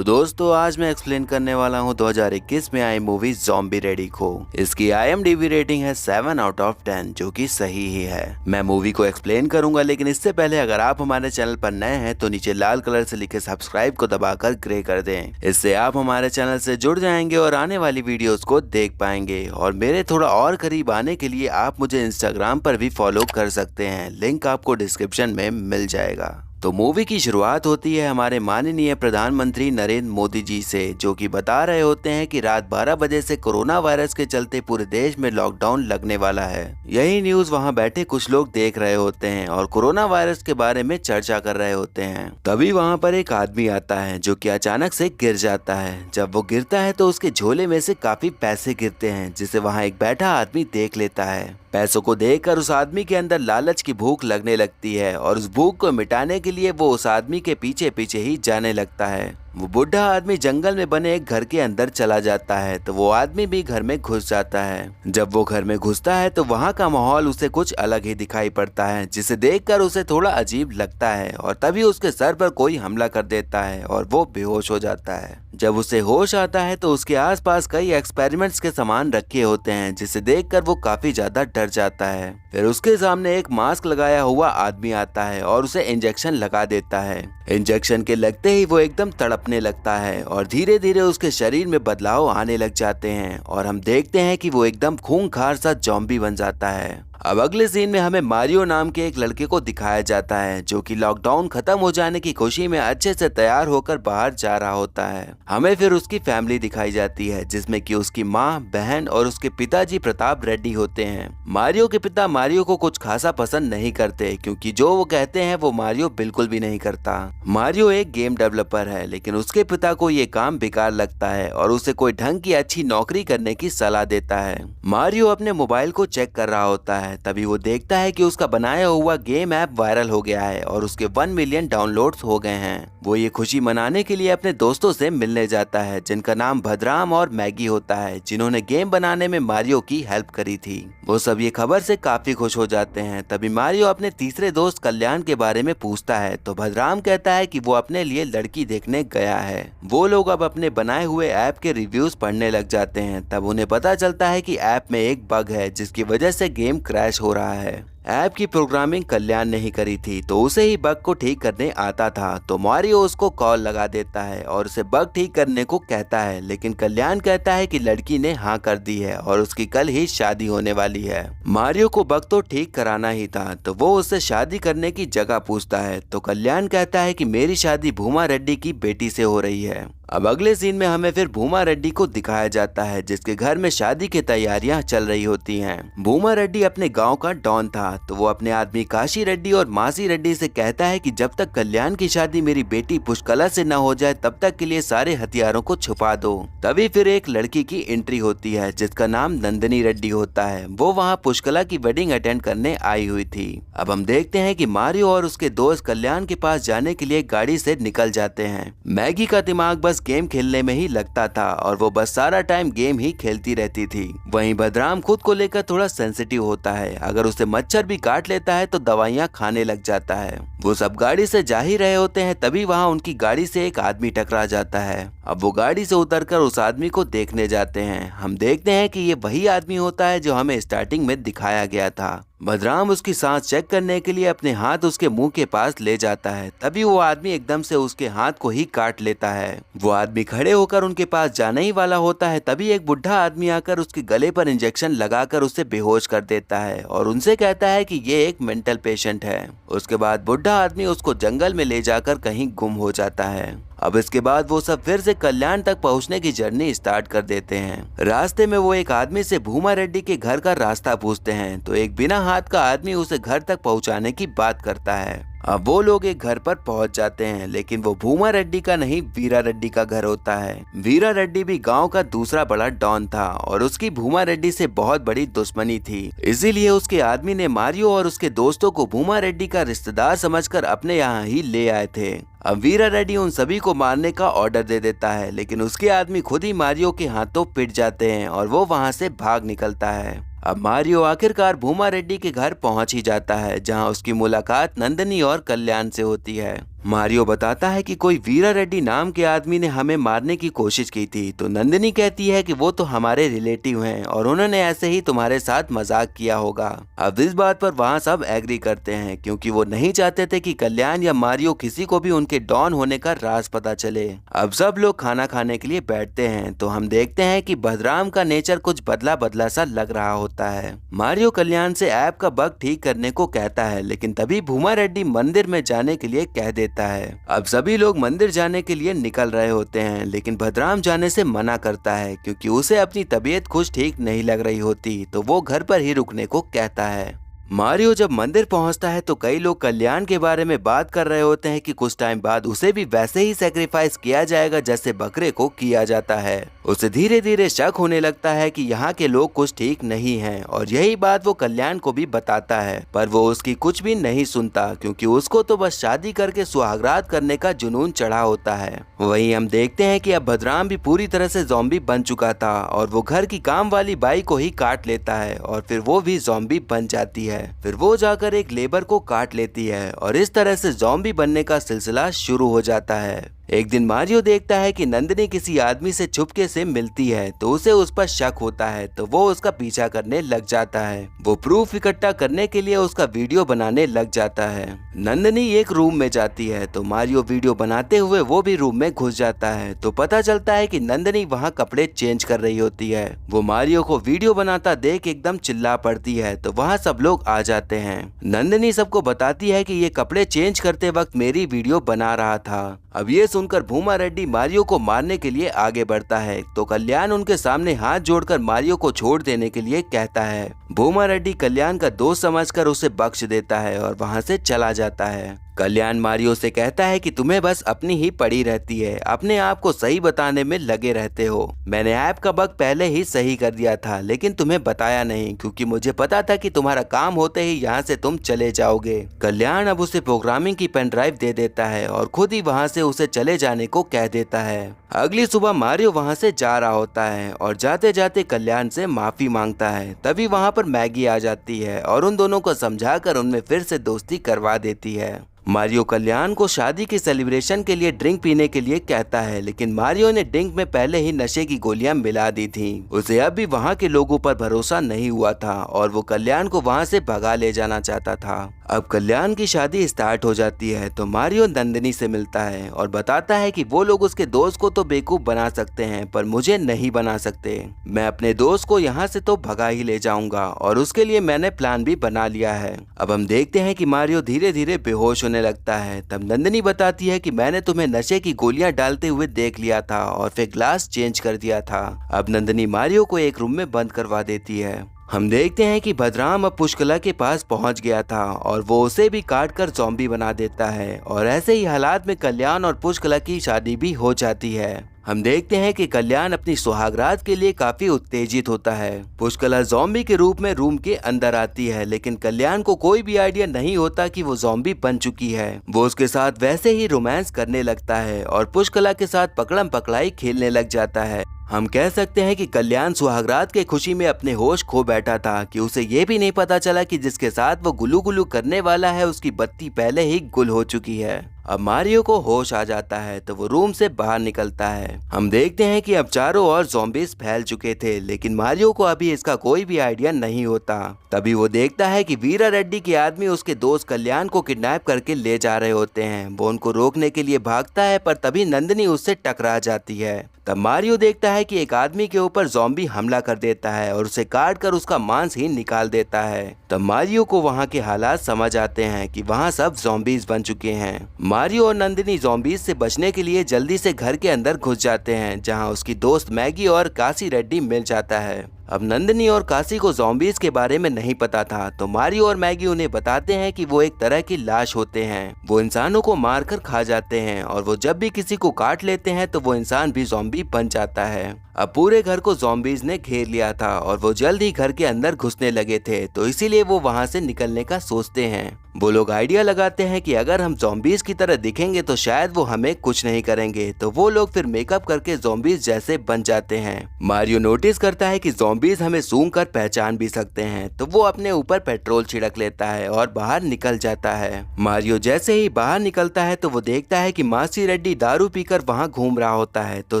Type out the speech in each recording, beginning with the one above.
तो दोस्तों आज मैं एक्सप्लेन करने वाला हूँ 2021 में आई मूवी ज़ॉम्बी रेडी को। इसकी IMDb रेटिंग है 7 आउट ऑफ 10 जो कि सही ही है। मैं मूवी को एक्सप्लेन करूंगा, लेकिन इससे पहले अगर आप हमारे चैनल पर नए हैं तो नीचे लाल कलर से लिखे सब्सक्राइब को दबाकर ग्रे कर दें। इससे आप हमारे चैनल से जुड़ जाएंगे और आने वाली वीडियोस को देख पाएंगे। और मेरे थोड़ा और करीब आने के लिए आप मुझे इंस्टाग्राम पर भी फॉलो कर सकते हैं, लिंक आपको डिस्क्रिप्शन में मिल जाएगा। तो मूवी की शुरुआत होती है हमारे माननीय प्रधानमंत्री नरेंद्र मोदी जी से, जो कि बता रहे होते हैं कि रात 12 बजे से कोरोना वायरस के चलते पूरे देश में लॉकडाउन लगने वाला है। यही न्यूज वहां बैठे कुछ लोग देख रहे होते हैं और कोरोना वायरस के बारे में चर्चा कर रहे होते हैं। तभी वहां पर एक आदमी आता है जो कि अचानक से गिर जाता है। जब वो गिरता है तो उसके झोले में से काफी पैसे गिरते हैं, जिसे वहाँ एक बैठा आदमी देख लेता है। पैसों को देखकर उस आदमी के अंदर लालच की भूख लगने लगती है और उस भूख को मिटाने के लिए वो उस आदमी के पीछे पीछे ही जाने लगता है। वो बुढ़ा आदमी जंगल में बने एक घर के अंदर चला जाता है तो वो आदमी भी घर में घुस जाता है। जब वो घर में घुसता है तो वहाँ का माहौल उसे कुछ अलग ही दिखाई पड़ता है, जिसे देखकर उसे थोड़ा अजीब लगता है। और तभी उसके सर पर कोई हमला कर देता है और वो बेहोश हो जाता है। जब उसे होश आता है तो उसके आसपास कई एक्सपेरिमेंट्स के सामान रखे होते हैं, जिसे देखकर वो काफी ज्यादा डर जाता है। फिर उसके सामने एक मास्क लगाया हुआ आदमी आता है और उसे इंजेक्शन लगा देता है। इंजेक्शन के लगते ही वो एकदम तड़पने लगता है और धीरे धीरे उसके शरीर में बदलाव आने लग जाते हैं और हम देखते हैं कि वो एकदम खूंखार सा ज़ॉम्बी बन जाता है। अब अगले सीन में हमें मारियो नाम के एक लड़के को दिखाया जाता है, जो कि लॉकडाउन खत्म हो जाने की खुशी में अच्छे से तैयार होकर बाहर जा रहा होता है। हमें फिर उसकी फैमिली दिखाई जाती है, जिसमें कि उसकी माँ, बहन और उसके पिताजी प्रताप रेड्डी होते हैं। मारियो के पिता मारियो को कुछ खासा पसंद नहीं करते, क्योंकि जो वो कहते हैं वो मारियो बिल्कुल भी नहीं करता। मारियो एक गेम डेवलपर है, लेकिन उसके पिता को ये काम बेकार लगता है और उसे कोई ढंग की अच्छी नौकरी करने की सलाह देता है। मारियो अपने मोबाइल को चेक कर रहा होता है, तभी वो देखता है कि उसका बनाया हुआ गेम ऐप वायरल हो गया है और उसके 1 मिलियन डाउनलोड्स हो गए हैं। वो ये खुशी मनाने के लिए अपने दोस्तों से मिलने जाता है, जिनका नाम भद्राम और मैगी होता है, जिन्होंने गेम बनाने में मारियो की हेल्प करी थी। वो सब ये खबर से काफी खुश हो जाते हैं। तभी मारियो अपने तीसरे दोस्त कल्याण के बारे में पूछता है तो भद्राम कहता है कि वो अपने लिए लड़की देखने गया है। वो लोग अब अपने बनाए हुए ऐप के रिव्यूज पढ़ने लग जाते हैं। तब उन्हें पता चलता है कि ऐप में एक बग है, जिसकी वजह से गेम क्रैश हो रहा है। ऐप की प्रोग्रामिंग कल्याण नहीं करी थी, तो उसे ही बग को ठीक करने आता था। तो मारियो उसको कॉल लगा देता है और उसे बग ठीक करने को कहता है, लेकिन कल्याण कहता है कि लड़की ने हाँ कर दी है और उसकी कल ही शादी होने वाली है। मारियो को बग तो ठीक कराना ही था, तो वो उससे शादी करने की जगह पूछता है। तो कल्याण कहता है कि मेरी शादी भूमा रेड्डी की बेटी से हो रही है। अब अगले सीन में हमें फिर भूमा रेड्डी को दिखाया जाता है, जिसके घर में शादी की तैयारियां चल रही होती हैं। भूमा रेड्डी अपने गांव का डॉन था, तो वो अपने आदमी काशी रेड्डी और मासी रेड्डी से कहता है कि जब तक कल्याण की शादी मेरी बेटी पुष्कला से न हो जाए तब तक के लिए सारे हथियारों को छुपा दो। तभी फिर एक लड़की की एंट्री होती है, जिसका नाम नंदिनी रेड्डी होता है। वो वहाँ पुष्कला की वेडिंग अटेंड करने आई हुई थी। अब हम देखते हैं कि मारियो और उसके दोस्त कल्याण के पास जाने के लिए गाड़ी से निकल जाते हैं। मैगी का दिमाग बस गेम खेलने में ही लगता था और वो बस सारा टाइम गेम ही खेलती रहती थी। वहीं भद्राम खुद को लेकर थोड़ा सेंसिटिव होता है, अगर उसे मच्छर भी काट लेता है तो दवाइयां खाने लग जाता है। वो सब गाड़ी से जा ही रहे होते हैं, तभी वहां उनकी गाड़ी से एक आदमी टकरा जाता है। अब वो गाड़ी से उतरकर उस आदमी को देखने जाते हैं। हम देखते हैं कि ये वही आदमी होता है जो हमें स्टार्टिंग में दिखाया गया था। भद्राम उसकी सांस चेक करने के लिए अपने हाथ उसके मुंह के पास ले जाता है, तभी वो आदमी एकदम से उसके हाथ को ही काट लेता है। वो आदमी खड़े होकर उनके पास जाने ही वाला होता है, तभी एक बुढ़ा आदमी आकर उसके गले पर इंजेक्शन लगाकर उसे बेहोश कर देता है और उनसे कहता है कि ये एक मेंटल पेशेंट है। उसके बाद बुढ़ा आदमी उसको जंगल में ले जाकर कहीं गुम हो जाता है। अब इसके बाद वो सब फिर से कल्याण तक पहुंचने की जर्नी स्टार्ट कर देते हैं। रास्ते में वो एक आदमी से भूमा रेड्डी के घर का रास्ता पूछते हैं, तो एक बिना हाथ का आदमी उसे घर तक पहुंचाने की बात करता है। अब वो लोग एक घर पर पहुंच जाते हैं, लेकिन वो भूमा रेड्डी का नहीं वीरा रेड्डी का घर होता है। वीरा रेड्डी भी गांव का दूसरा बड़ा डॉन था और उसकी भूमा रेड्डी से बहुत बड़ी दुश्मनी थी। इसीलिए उसके आदमी ने मारियो और उसके दोस्तों को भूमा रेड्डी का रिश्तेदार समझकर अपने यहाँ ही ले आए थे। अब वीरा रेड्डी उन सभी को मारने का ऑर्डर दे देता है, लेकिन उसके आदमी खुद ही मारियो के हाथों पिट जाते हैं और वो वहाँ से भाग निकलता है। अब मारियो आखिरकार भूमा रेड्डी के घर पहुंच ही जाता है, जहां उसकी मुलाकात नंदिनी और कल्याण से होती है। मारियो बताता है कि कोई वीरा रेड्डी नाम के आदमी ने हमें मारने की कोशिश की थी। तो नंदिनी कहती है कि वो तो हमारे रिलेटिव हैं और उन्होंने ऐसे ही तुम्हारे साथ मजाक किया होगा। अब इस बात पर वहाँ सब एग्री करते हैं क्योंकि वो नहीं चाहते थे कि कल्याण या मारियो किसी को भी उनके डॉन होने का राज पता चले। अब सब लोग खाना खाने के लिए बैठते हैं तो हम देखते हैं कि बलराम का नेचर कुछ बदला बदला सा लग रहा होता है। मारियो कल्याण से ऐप का बग ठीक करने को कहता है, लेकिन तभी भूमा रेड्डी मंदिर में जाने के लिए कह देता है। अब सभी लोग मंदिर जाने के लिए निकल रहे होते हैं, लेकिन बलराम जाने से मना करता है क्योंकि उसे अपनी तबीयत कुछ ठीक नहीं लग रही होती, तो वो घर पर ही रुकने को कहता है। मारियो जब मंदिर पहुंचता है तो कई लोग कल्याण के बारे में बात कर रहे होते हैं कि कुछ टाइम बाद उसे भी वैसे ही सैक्रिफाइस किया जाएगा जैसे बकरे को किया जाता है। उसे धीरे धीरे शक होने लगता है कि यहाँ के लोग कुछ ठीक नहीं हैं और यही बात वो कल्याण को भी बताता है, पर वो उसकी कुछ भी नहीं सुनता क्योंकि उसको तो बस शादी करके सुहागरात करने का जुनून चढ़ा होता है। वहीं हम देखते हैं कि अब बलराम भी पूरी तरह से ज़ॉम्बी बन चुका था और वो घर की काम वाली बाई को ही काट लेता है और फिर वो भी ज़ॉम्बी बन जाती है। फिर वो जाकर एक लेबर को काट लेती है और इस तरह से ज़ॉम्बी बनने का सिलसिला शुरू हो जाता है। एक दिन मारियो देखता है कि नंदिनी किसी आदमी से चुपके से मिलती है तो उसे उस पर शक होता है, तो वो उसका पीछा करने लग जाता है। वो प्रूफ इकट्ठा करने के लिए उसका वीडियो बनाने लग जाता है। नंदिनी एक रूम में जाती है तो मारियो वीडियो बनाते हुए वो भी रूम में घुस जाता है, तो पता चलता है कि नंदिनी वहाँ कपड़े चेंज कर रही होती है। वो मारियो को वीडियो बनाता देख एकदम चिल्ला पड़ती है, तो वहाँ सब लोग आ जाते हैं। नंदिनी सबको बताती है कि ये कपड़े चेंज करते वक्त मेरी वीडियो बना रहा था। अब ये सुनकर भूमा रेड्डी मारियो को मारने के लिए आगे बढ़ता है, तो कल्याण उनके सामने हाथ जोड़कर मारियो को छोड़ देने के लिए कहता है। भूमा रेड्डी कल्याण का दोस्त समझकर उसे बख्श देता है और वहाँ से चला जाता है। कल्याण मारियो से कहता है कि तुम्हें बस अपनी ही पड़ी रहती है, अपने आप को सही बताने में लगे रहते हो। मैंने ऐप का बग पहले ही सही कर दिया था, लेकिन तुम्हें बताया नहीं क्योंकि मुझे पता था कि तुम्हारा काम होते ही यहाँ से तुम चले जाओगे। कल्याण अब उसे प्रोग्रामिंग की पेन ड्राइव दे देता है और खुद ही वहाँ से उसे चले जाने को कह देता है। अगली सुबह मारियो वहाँ से जा रहा होता है और जाते जाते कल्याण से माफी मांगता है। तभी वहाँ पर मैगी आ जाती है और उन दोनों को समझाकर उनमें फिर से दोस्ती करवा देती है। मारियो कल्याण को शादी के सेलिब्रेशन के लिए ड्रिंक पीने के लिए कहता है, लेकिन मारियो ने ड्रिंक में पहले ही नशे की गोलियां मिला दी थी। उसे अब भी वहां के लोगों पर भरोसा नहीं हुआ था और वो कल्याण को वहां से भगा ले जाना चाहता था। अब कल्याण की शादी स्टार्ट हो जाती है तो मारियो नंदिनी से मिलता है और बताता है कि वो लोग उसके दोस्त को तो बेवकूफ बना सकते हैं पर मुझे नहीं बना सकते। मैं अपने दोस्त को यहाँ से तो भगा ही ले जाऊंगा और उसके लिए मैंने प्लान भी बना लिया है। अब हम देखते हैं कि मारियो धीरे धीरे बेहोश होने लगता है। तब नंदिनी बताती है कि मैंने तुम्हें नशे की गोलियां डालते हुए देख लिया था और फिर ग्लास चेंज कर दिया था। अब नंदिनी मारियो को एक रूम में बंद करवा देती है। हम देखते हैं कि बलराम अब पुष्कला के पास पहुंच गया था और वो उसे भी काट कर ज़ॉम्बी बना देता है और ऐसे ही हालात में कल्याण और पुष्कला की शादी भी हो जाती है। हम देखते हैं कि कल्याण अपनी सुहागरात के लिए काफी उत्तेजित होता है। पुष्कला ज़ॉम्बी के रूप में रूम के अंदर आती है, लेकिन कल्याण को कोई भी आइडिया नहीं होता कि वो ज़ॉम्बी बन चुकी है। वो उसके साथ वैसे ही रोमांस करने लगता है और पुष्कला के साथ पकड़म पकड़ाई खेलने लग जाता है। हम कह सकते हैं कि कल्याण सुहागरात के खुशी में अपने होश खो बैठा था कि उसे ये भी नहीं पता चला कि जिसके साथ वो गुलू गुलू करने वाला है उसकी बत्ती पहले ही गुल हो चुकी है। अब मारियो को होश आ जाता है तो वो रूम से बाहर निकलता है। हम देखते हैं कि अब चारों ओर ज़ॉम्बीज़ फैल चुके थे, लेकिन मारियो को अभी इसका कोई भी आइडिया नहीं होता। तभी वो देखता है कि वीरा रेड्डी के आदमी उसके दोस्त कल्याण को किडनैप करके ले जा रहे होते हैं। वो उनको रोकने के लिए भागता है पर तभी नंदिनी उससे टकरा जाती है। तब मारियो देखता है कि एक आदमी के ऊपर ज़ॉम्बी हमला कर देता है और उसे काट कर उसका मांस ही निकाल देता है। तब मारियो को वहाँ के हालात समझ आते हैं कि वहाँ सब ज़ॉम्बीज़ बन चुके हैं। मारियो और नंदिनी ज़ॉम्बीज़ से बचने के लिए जल्दी से घर के अंदर घुस जाते हैं, जहाँ उसकी दोस्त मैगी और काशी रेड्डी मिल जाता है। अब नंदिनी और काशी को ज़ॉम्बीज़ के बारे में नहीं पता था, तो मारियो और मैगी उन्हें बताते हैं कि वो एक तरह की लाश होते हैं। वो इंसानों को मारकर खा जाते हैं और वो जब भी किसी को काट लेते हैं तो वो इंसान भी ज़ॉम्बी बन जाता है। अब पूरे घर को ज़ॉम्बीज ने घेर लिया था और वो जल्द ही घर के अंदर घुसने लगे थे, तो इसीलिए वो वहाँ से निकलने का सोचते हैं। वो लोग आइडिया लगाते हैं कि अगर हम ज़ॉम्बीज की तरह दिखेंगे तो शायद वो हमें कुछ नहीं करेंगे, तो वो लोग फिर मेकअप करके ज़ॉम्बीज जैसे बन जाते हैं। मारियो नोटिस करता है कि ज़ॉम्बीज हमें सूंघ कर पहचान भी सकते हैं, तो वो अपने ऊपर पेट्रोल छिड़क लेता है और बाहर निकल जाता है। मारियो जैसे ही बाहर निकलता है तो वो देखता है कि मासी रेड्डी दारू पीकर वहाँ घूम रहा होता है, तो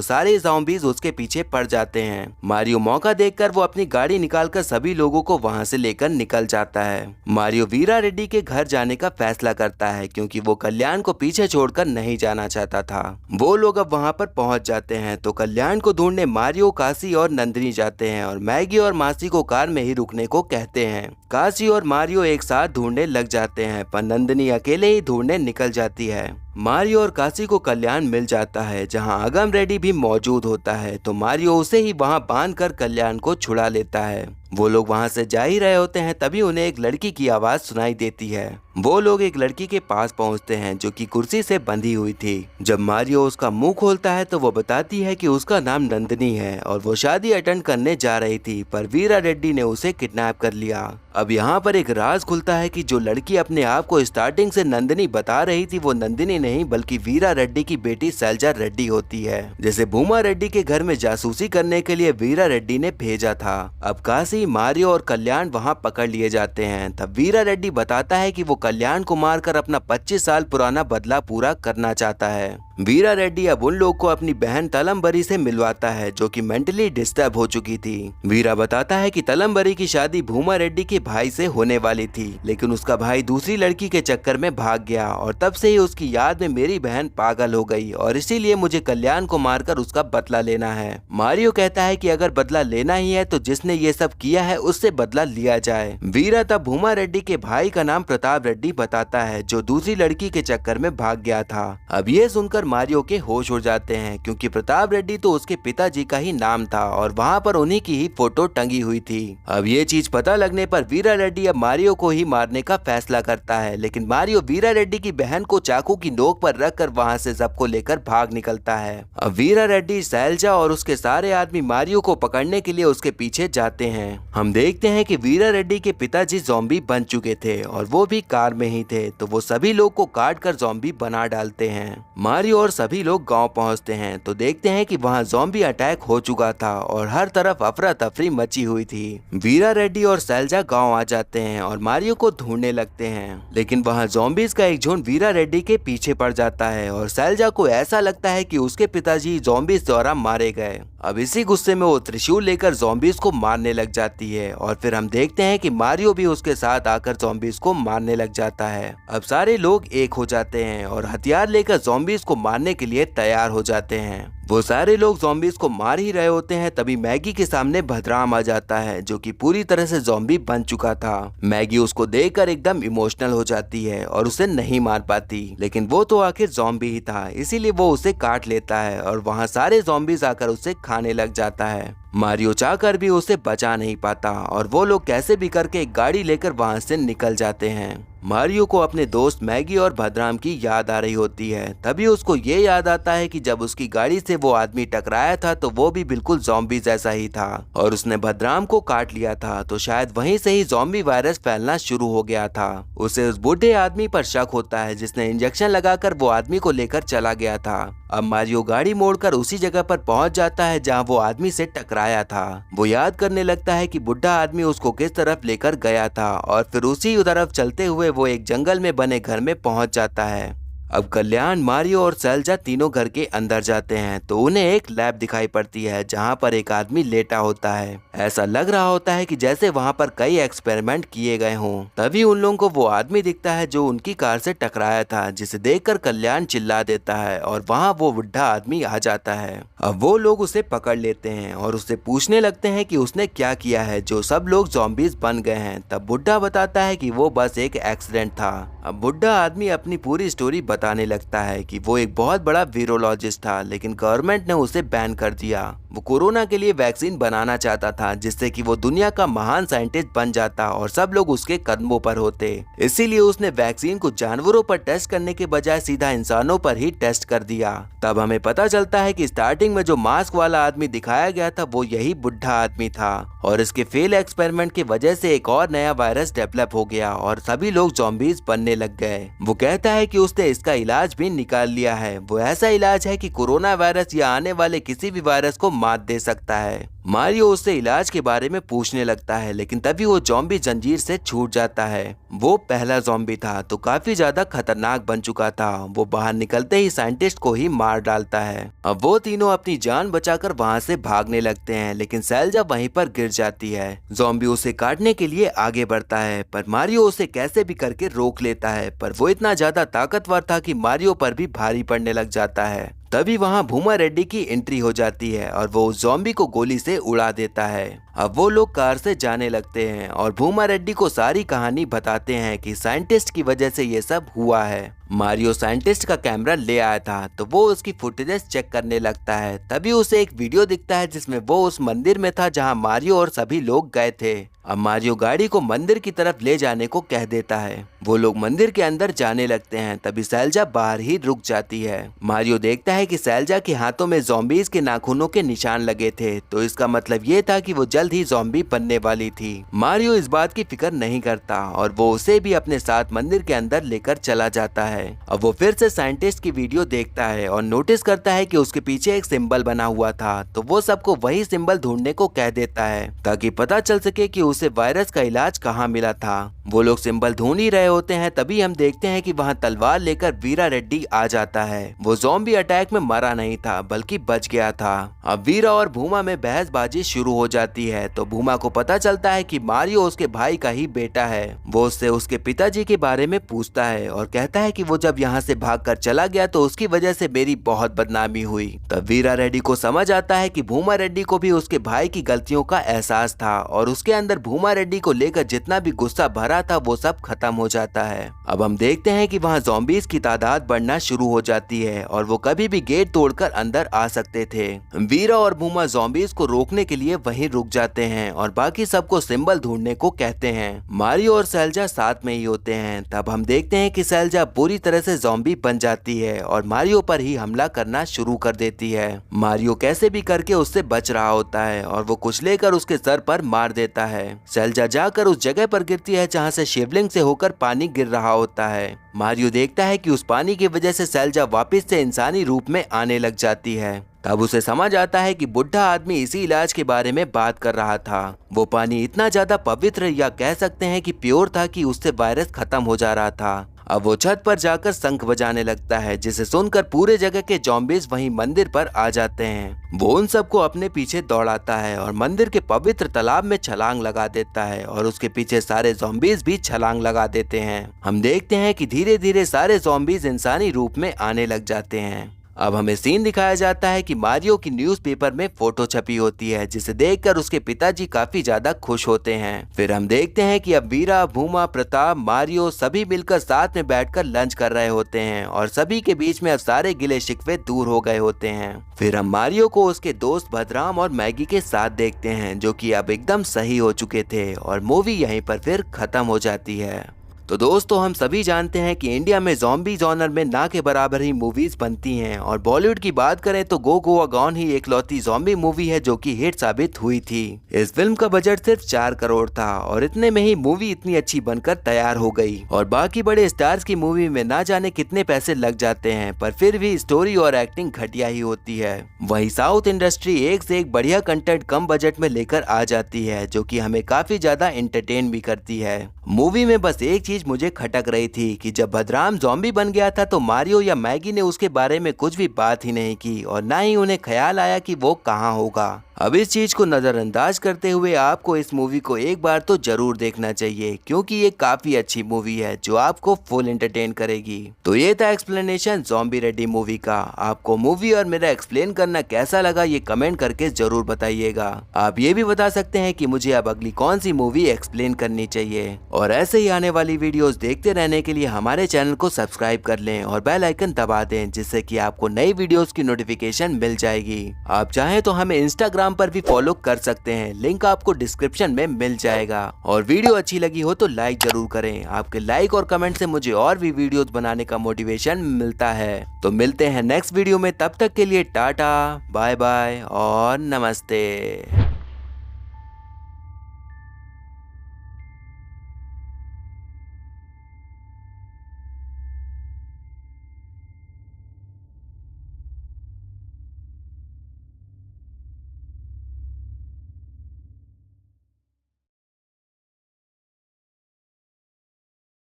सारे ज़ॉम्बीज उसके पीछे पड़ जाते हैं। मारियो मौका देखकर वो अपनी गाड़ी निकालकर सभी लोगों को वहाँ से लेकर निकल जाता है। मारियो वीरा रेड्डी के घर जाने का फैसला करता है क्योंकि वो कल्याण को पीछे छोड़कर नहीं जाना चाहता था। वो लोग अब वहाँ पर पहुँच जाते हैं, तो कल्याण को ढूंढने मारियो, काशी और नंदिनी जाते हैं और मैगी और मासी को कार में ही रुकने को कहते हैं। काशी और मारियो एक साथ ढूंढने लग जाते हैं, पर नंदिनी अकेले ही ढूंढने निकल जाती है। मारियो और काशी को कल्याण मिल जाता है जहां अगम रेड्डी भी मौजूद होता है, तो मारियो उसे ही वहां बांध कर कल्याण को छुड़ा लेता है। वो लोग वहां से जा ही रहे होते हैं, तभी उन्हें एक लड़की की आवाज सुनाई देती है। वो लोग एक लड़की के पास पहुंचते हैं जो कि कुर्सी से बंधी हुई थी। जब मारियो उसका मुंह खोलता है तो वो बताती है कि उसका नाम नंदिनी है और वो शादी अटेंड करने जा रही थी, पर वीरा रेड्डी ने उसे किडनैप कर लिया। अब यहाँ पर एक राज खुलता है कि जो लड़की अपने आप को स्टार्टिंग से नंदिनी बता रही थी वो नंदिनी नहीं बल्कि वीरा रेड्डी की बेटी शैलजा रेड्डी होती है, जैसे भूमा रेड्डी के घर में जासूसी करने के लिए वीरा रेड्डी ने भेजा था। अब काशी, मारियो और कल्याण वहाँ पकड़ लिए जाते हैं। तब वीरा रेड्डी बताता है कि वो कल्याण को मारकर अपना 25 साल पुराना बदला पूरा करना चाहता है। वीरा रेड्डी अब उन लोग को अपनी बहन तलमबरी से मिलवाता है जो कि मेंटली डिस्टर्ब हो चुकी थी। वीरा बताता है कि तलमबरी की शादी भूमा रेड्डी के भाई से होने वाली थी, लेकिन उसका भाई दूसरी लड़की के चक्कर में भाग गया और तब से ही उसकी याद में मेरी बहन पागल हो गई और इसीलिए मुझे कल्याण को मारकर उसका बदला लेना है। मारियो कहता है कि अगर बदला लेना ही है तो जिसने ये सब किया है उससे बदला लिया जाए। वीरा तब भूमा रेड्डी के भाई का नाम प्रताप रेड्डी बताता है जो दूसरी लड़की के चक्कर में भाग गया था। अब ये सुनकर मारियो के होश उड़ जाते हैं क्योंकि प्रताप रेड्डी तो उसके पिताजी का ही नाम था और वहाँ पर उन्हीं की ही फोटो टंगी हुई थी। अब ये चीज पता लगने पर वीरा रेड्डी अब मारियो को ही मारने का फैसला करता है, लेकिन मारियो वीरा रेड्डी की बहन को चाकू की नोक पर रखकर वहाँ से सबको लेकर भाग निकलता है। अब वीरा रेड्डी, शैलजा और उसके सारे आदमी मारियो को पकड़ने के लिए उसके पीछे जाते हैं। हम देखते हैं कि वीरा रेड्डी के पिताजी ज़ॉम्बी बन चुके थे और वो भी कार में ही थे, तो वो सभी लोग को काट कर ज़ॉम्बी बना डालते हैं। मारियो और सभी लोग गांव पहुंचते हैं तो देखते हैं कि वहां ज़ॉम्बी अटैक हो चुका था और हर तरफ अफरा तफरी मची हुई थी। वीरा रेड्डी और शैलजा गांव आ जाते हैं और मारियो को ढूंढने लगते हैं, लेकिन वहां ज़ॉम्बीज का एक झुंड वीरा रेड्डी के पीछे पड़ जाता है और शैलजा को ऐसा लगता है कि उसके पिताजी ज़ॉम्बीज द्वारा मारे गए। अब इसी गुस्से में वो त्रिशूल लेकर ज़ॉम्बीज को मारने लग जाती है और फिर हम देखते हैं कि मारियो भी उसके साथ आकर ज़ॉम्बीज को मारने लग जाता है। अब सारे लोग एक हो जाते हैं और हथियार लेकर ज़ॉम्बीज को मारने के लिए तैयार हो जाते हैं। वो सारे लोग ज़ॉम्बीज को मार ही रहे होते हैं, तभी मैगी के सामने भद्राम आ जाता है जो कि पूरी तरह से ज़ॉम्बी बन चुका था। मैगी उसको देखकर एकदम इमोशनल हो जाती है और उसे नहीं मार पाती, लेकिन वो तो आखिर ज़ॉम्बी ही था, इसीलिए वो उसे काट लेता है और वहाँ सारे ज़ॉम्बीज आकर उसे खाने लग जाता है। मारियो चाहकर भी उसे बचा नहीं पाता और वो लोग कैसे भी करके एक गाड़ी लेकर वहाँ से निकल जाते हैं। मारियो को अपने दोस्त मैगी और भद्राम की याद आ रही होती है, तभी उसको ये याद आता है कि जब उसकी गाड़ी से वो आदमी टकराया था तो वो भी बिल्कुल ज़ॉम्बी जैसा ही था और उसने भद्राम को काट लिया था, तो शायद वहीं से ही ज़ॉम्बी वायरस फैलना शुरू हो गया था। उसे उस बूढ़े आदमी पर शक होता है जिसने इंजेक्शन लगाकर वो आदमी को लेकर चला गया था। अब मारियो गाड़ी मोड़कर उसी जगह पर पहुंच जाता है जहां वो आदमी से टकराया था। वो याद करने लगता है कि बुढ़ा आदमी उसको किस तरफ लेकर गया था और फिर उसी तरफ चलते हुए वो एक जंगल में बने घर में पहुंच जाता है। अब कल्याण, मारियो और शैलजा तीनों घर के अंदर जाते हैं तो उन्हें एक लैब दिखाई पड़ती है जहां पर एक आदमी लेटा होता है। ऐसा लग रहा होता है कि जैसे वहां पर कई एक्सपेरिमेंट किए गए हों। तभी उन लोगों को वो आदमी दिखता है जो उनकी कार से टकराया था, जिसे देखकर कल्याण चिल्ला देता है और वहां वो बुढ़ा आदमी आ जाता है। अब वो लोग उसे पकड़ लेते हैं और उससे पूछने लगते हैं कि उसने क्या किया है जो सब लोग ज़ॉम्बीज बन गए हैं। तब बुढ़ा बताता है कि वो बस एक एक्सीडेंट था। अब बुढ़ा आदमी अपनी पूरी स्टोरी बताने लगता है कि वो एक बहुत बड़ा वीरोलॉजिस्ट था, लेकिन गवर्नमेंट ने उसे बैन कर दिया। वो कोरोना के लिए वैक्सीन बनाना चाहता था जिससे कि वो दुनिया का महान साइंटिस्ट बन जाता और सब लोग उसके कदमों पर होते। इसीलिए उसने वैक्सीन को जानवरों पर टेस्ट करने के बजाय सीधा इंसानों पर ही टेस्ट कर दिया। तब हमें पता चलता है कि स्टार्टिंग में जो मास्क वाला आदमी दिखाया गया था वो यही बुढ़ा आदमी था, और इसके फेल एक्सपेरिमेंट की वजह से एक और नया वायरस डेवलप हो गया और सभी लोग ज़ॉम्बीज बनने लग गए। वो कहता है कि उसने इसका इलाज भी निकाल लिया है। वो ऐसा इलाज है कि कोरोना वायरस या आने वाले किसी भी वायरस को मात दे सकता है। मारियो उससे इलाज के बारे में पूछने लगता है, लेकिन तभी वो ज़ॉम्बी जंजीर से छूट जाता है। वो पहला ज़ॉम्बी था तो काफी ज्यादा खतरनाक बन चुका था। वो बाहर निकलते ही साइंटिस्ट को ही मार डालता है। अब वो तीनों अपनी जान बचाकर वहाँ से भागने लगते हैं, लेकिन सैलजा वहीं पर गिर जाती है। ज़ॉम्बी उसे काटने के लिए आगे बढ़ता है, पर मारियो उसे कैसे भी करके रोक लेता है, पर वो इतना ज्यादा ताकतवर था कि मारियो पर भी भारी पड़ने लग जाता है। तभी वहाँ भूमा रेड्डी की एंट्री हो जाती है और वो उस ज़ॉम्बी को गोली से उड़ा देता है। अब वो लोग कार से जाने लगते हैं और भूमा रेड्डी को सारी कहानी बताते हैं कि साइंटिस्ट की वजह से ये सब हुआ है। मारियो साइंटिस्ट का कैमरा ले आया था तो वो उसकी फुटेजेस चेक करने लगता है। तभी उसे एक वीडियो दिखता है जिसमें वो उस मंदिर में था जहाँ मारियो और सभी लोग गए थे। अब मारियो गाड़ी को मंदिर की तरफ ले जाने को कह देता है। वो लोग मंदिर के अंदर जाने लगते हैं, तभी सैलजा बाहर ही रुक जाती है। मारियो देखता है कि सैलजा के हाथों में ज़ॉम्बीज के नाखूनों के निशान लगे थे, तो इसका मतलब ये था कि वो जल्द ही ज़ॉम्बी बनने वाली थी। मारियो इस बात की फिक्र नहीं करता और वो उसे भी अपने साथ मंदिर के अंदर लेकर चला जाता है। अब वो फिर से साइंटिस्ट की वीडियो देखता है और नोटिस करता है कि उसके पीछे एक सिंबल बना हुआ था, तो वो सबको वही सिंबल ढूंढने को कह देता है ताकि पता चल सके कि उसे वायरस का इलाज कहाँ मिला था। वो लोग सिंबल ढूंढ ही रहे होते हैं, तभी हम देखते हैं कि वहाँ तलवार लेकर वीरा रेड्डी आ जाता है। वो ज़ॉम्बी अटैक में मरा नहीं था बल्कि बच गया था। अब वीरा और भूमा में बहसबाजी शुरू हो जाती है, तो भूमा को पता चलता है कि मारियो उसके भाई का ही बेटा है। वो उससे उसके पिताजी के बारे में पूछता है और कहता है कि वो जब यहाँ से भागकर चला गया तो उसकी वजह से मेरी बहुत बदनामी हुई। तब वीरा रेड्डी को समझ आता है कि भूमा रेड्डी को भी उसके भाई की गलतियों का एहसास था और उसके अंदर भूमा रेड्डी को लेकर जितना भी गुस्सा भरा था वो सब खत्म हो जाता है। अब हम देखते हैं कि वहाँ ज़ॉम्बीज की तादाद बढ़ना शुरू हो जाती है और वो कभी भी गेट तोड़कर अंदर आ सकते थे। वीरा और भूमा ज़ॉम्बीज को रोकने के लिए वहीं रुक जाते हैं और बाकी सबको सिंबल ढूंढने को कहते हैं। मारियो और सैलजा साथ में ही होते हैं। तब हम देखते हैं कि सैलजा पूरी तरह से ज़ॉम्बी बन जाती है और मारियो पर ही हमला करना शुरू कर देती है। मारियो कैसे भी करके उससे बच रहा होता है और वो कुछ लेकर उसके सर पर मार देता है। सैलजा जाकर उस जगह पर गिरती है जहाँ से शिवलिंग से होकर पानी गिर रहा होता है। मारियो देखता है कि उस पानी की वजह से सैलजा वापस से इंसानी रूप में आने लग जाती है। तब उसे समझ आता है कि बुढ़ा आदमी इसी इलाज के बारे में बात कर रहा था। वो पानी इतना ज्यादा पवित्र या कह सकते हैं कि प्योर था कि उससे वायरस खत्म हो जा रहा था। अब वो छत पर जाकर शंख बजाने लगता है, जिसे सुनकर पूरे जगह के ज़ॉम्बीज वहीं मंदिर पर आ जाते हैं। वो उन सबको अपने पीछे दौड़ाता है और मंदिर के पवित्र तालाब में छलांग लगा देता है और उसके पीछे सारे ज़ॉम्बीज भी छलांग लगा देते हैं। हम देखते हैं कि धीरे धीरे सारे ज़ॉम्बीज इंसानी रूप में आने लग जाते हैं। अब हमें सीन दिखाया जाता है कि मारियो की न्यूज़पेपर में फोटो छपी होती है, जिसे देखकर उसके पिताजी काफी ज्यादा खुश होते हैं। फिर हम देखते हैं कि अब वीरा, भूमा, प्रताप, मारियो सभी मिलकर साथ में बैठकर लंच कर रहे होते हैं और सभी के बीच में अब सारे गिले शिकवे दूर हो गए होते हैं। फिर हम मारियो को उसके दोस्त भद्राम और मैगी के साथ देखते हैं, जो कि अब एकदम सही हो चुके थे और मूवी यहीं पर फिर खत्म हो जाती है। तो दोस्तों, हम सभी जानते हैं कि इंडिया में ज़ॉम्बी जॉनर में ना के बराबर ही मूवीज बनती हैं और बॉलीवुड की बात करें तो गो गोवा गॉन ही एकलौती ज़ॉम्बी मूवी है जो कि हिट साबित हुई थी। इस फिल्म का बजट सिर्फ 4 करोड़ था और इतने में ही मूवी इतनी अच्छी बनकर तैयार हो गई और बाकी बड़े स्टार्स की मूवी में ना जाने कितने पैसे लग जाते हैं, पर फिर भी स्टोरी और एक्टिंग घटिया ही होती है। वही साउथ इंडस्ट्री एक से एक बढ़िया कंटेंट कम बजट में लेकर आ जाती है, जो कि हमें काफी ज्यादा एंटरटेन भी करती है। मूवी में बस एक चीज मुझे खटक रही थी कि जब भद्राम ज़ॉम्बी बन गया था तो मारियो या मैगी ने उसके बारे में कुछ भी बात ही नहीं की और ना ही उन्हें ख्याल आया कि वो कहाँ होगा। अब इस चीज को नजरअंदाज करते हुए आपको इस मूवी को एक बार तो जरूर देखना चाहिए, क्योंकि ये काफी अच्छी मूवी है जो आपको फुल एंटरटेन करेगी। तो ये था एक्सप्लेनेशन ज़ॉम्बी रेडी मूवी का। आपको मूवी और मेरा एक्सप्लेन करना कैसा लगा ये कमेंट करके जरूर बताइएगा। आप ये भी बता सकते हैं कि मुझे अब अगली कौन सी मूवी एक्सप्लेन करनी चाहिए। और ऐसे ही आने वाली वीडियोस देखते रहने के लिए हमारे चैनल को सब्सक्राइब कर लें और बेल आइकन दबा दें, जिससे कि आपको नई वीडियोस की नोटिफिकेशन मिल जाएगी। आप चाहें तो हमें इंस्टाग्राम पर भी फॉलो कर सकते हैं, लिंक आपको डिस्क्रिप्शन में मिल जाएगा। और वीडियो अच्छी लगी हो तो लाइक जरूर करें। आपके लाइक और कमेंट से मुझे और भी वीडियोस बनाने का मोटिवेशन मिलता है। तो मिलते हैं नेक्स्ट वीडियो में, तब तक के लिए टाटा बाय बाय और नमस्ते।